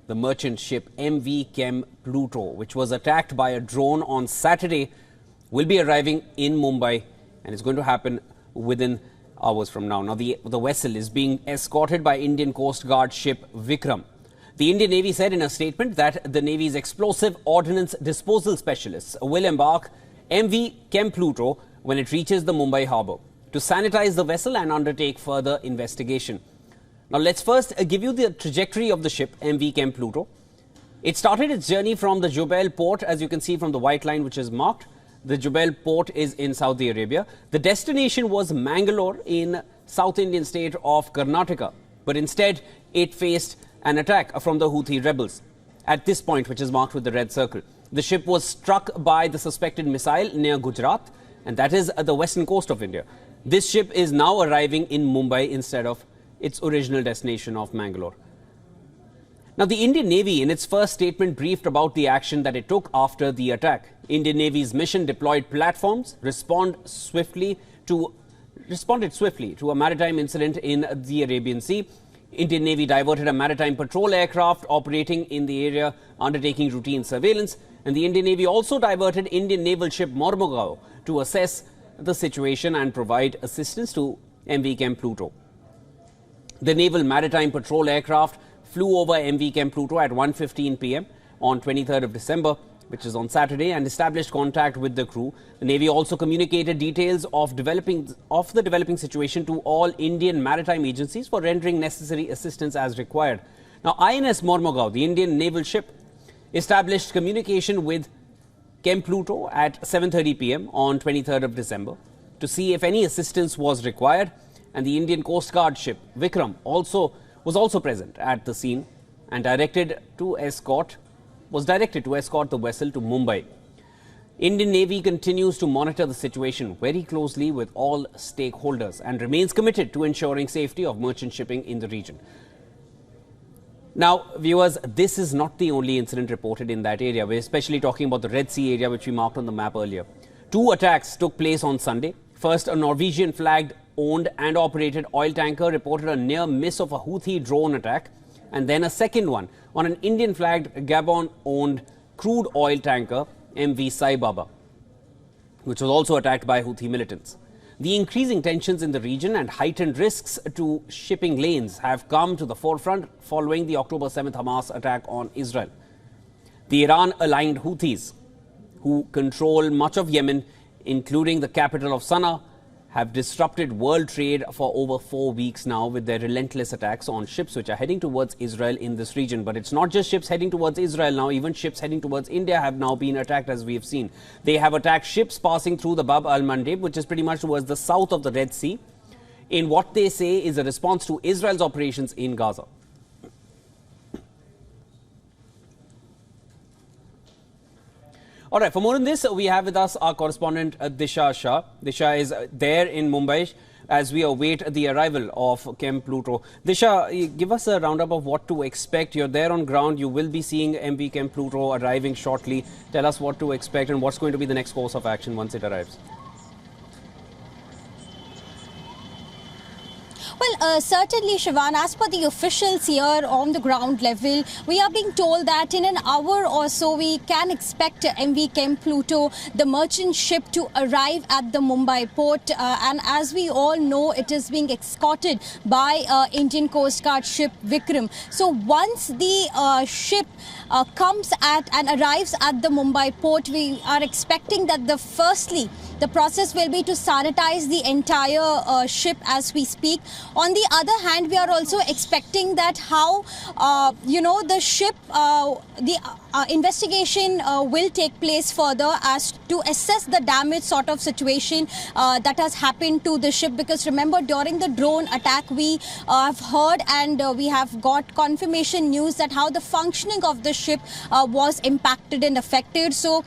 The merchant ship MV Chem Pluto, which was attacked by a drone on Saturday, will be arriving in Mumbai, and it's going to happen within hours from now. Now, the vessel is being escorted by Indian Coast Guard ship Vikram. The Indian Navy said in a statement that the Navy's explosive ordnance disposal specialists will embark MV Chem Pluto when it reaches the Mumbai harbour to sanitize the vessel and undertake further investigation. Now, let's first give you the trajectory of the ship MV Chem Pluto. It started its journey from the Jubail port, as you can see from the white line which is marked. The Jubail port is in Saudi Arabia. The destination was Mangalore in South Indian state of Karnataka, but instead it faced an attack from the Houthi rebels at this point, which is marked with the red circle. The ship was struck by the suspected missile near Gujarat, and that is at the western coast of India. This ship is now arriving in Mumbai instead of its original destination of Mangalore. Now, the Indian Navy, in its first statement, briefed about the action that it took after the attack. Indian Navy's mission deployed platforms responded swiftly to a maritime incident in the Arabian Sea. Indian Navy diverted a maritime patrol aircraft operating in the area, undertaking routine surveillance. And the Indian Navy also diverted Indian naval ship Mormugao to assess the situation and provide assistance to MV Chem Pluto. The Naval Maritime Patrol aircraft flew over MV Chem Pluto at 1:15 p.m. on 23rd of December, which is on Saturday, and established contact with the crew. The Navy also communicated details of the developing situation to all Indian maritime agencies for rendering necessary assistance as required. Now, INS Mormugao, the Indian naval ship, established communication with Chem Pluto at 7:30 p.m. on 23rd of December to see if any assistance was required. And the Indian Coast Guard ship Vikram was also present at the scene and was directed to escort the vessel to Mumbai. Indian Navy continues to monitor the situation very closely with all stakeholders and remains committed to ensuring safety of merchant shipping in the region. Now, viewers, this is not the only incident reported in that area. We're especially talking about the Red Sea area, which we marked on the map earlier. 2 attacks took place on Sunday. First, a Norwegian flagged owned and operated oil tanker reported a near miss of a Houthi drone attack, and then a second one on an Indian flagged Gabon owned crude oil tanker MV Sai Baba, which was also attacked by Houthi militants. The increasing tensions in the region and heightened risks to shipping lanes have come to the forefront following the October 7th Hamas attack on Israel. The Iran-aligned Houthis, who control much of Yemen, including the capital of Sana'a, have disrupted world trade for over 4 weeks now with their relentless attacks on ships which are heading towards Israel in this region. But it's not just ships heading towards Israel now. Even ships heading towards India have now been attacked, as we have seen. They have attacked ships passing through the Bab al-Mandeb, which is pretty much towards the south of the Red Sea, in what they say is a response to Israel's operations in Gaza. All right, for more on this, we have with us our correspondent Disha Shah. Disha is there in Mumbai as we await the arrival of Chem Pluto. Disha, give us a roundup of what to expect. You're there on ground. You will be seeing MV Chem Pluto arriving shortly. Tell us what to expect and what's going to be the next course of action once it arrives. Well, certainly, Shivan, as per the officials here on the ground level, we are being told that in an hour or so, we can expect MV Chem Pluto, the merchant ship, to arrive at the Mumbai port. And as we all know, it is being escorted by Indian Coast Guard ship Vikram. So once the ship comes at and arrives at the Mumbai port, we are expecting that the process will be to sanitize the entire ship as we speak. On the other hand, we are also expecting that how, the ship, the investigation will take place further as to assess the damage sort of situation that has happened to the ship. Because remember, during the drone attack, we have heard and we have got confirmation news that how the functioning of the ship was impacted and affected. So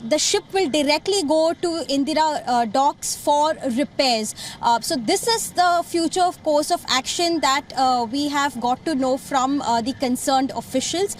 the ship will directly go to Indira docks for repairs. So this is the future course of action that we have got to know from the concerned officials.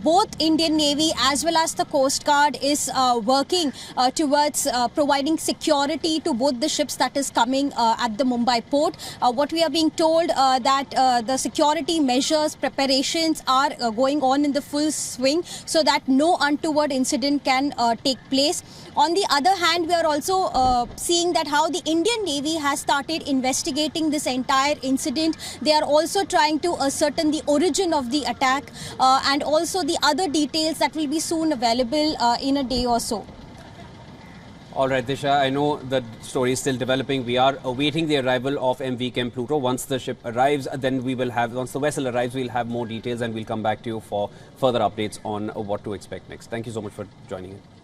Both Indian Navy as well as the Coast Guard is working towards providing security to both the ships that is coming at the Mumbai port. What we are being told that the security measures, preparations are going on in the full swing so that no untoward incident can take place. On the other hand, we are also seeing that how the Indian Navy has started investigating this entire incident. They are also trying to ascertain the origin of the attack and also the other details that will be soon available in a day or so. All right, Disha, I know the story is still developing. We are awaiting the arrival of MV Chem Pluto. Once the ship arrives, then we will have, once the vessel arrives, we'll have more details and we'll come back to you for further updates on what to expect next. Thank you so much for joining in.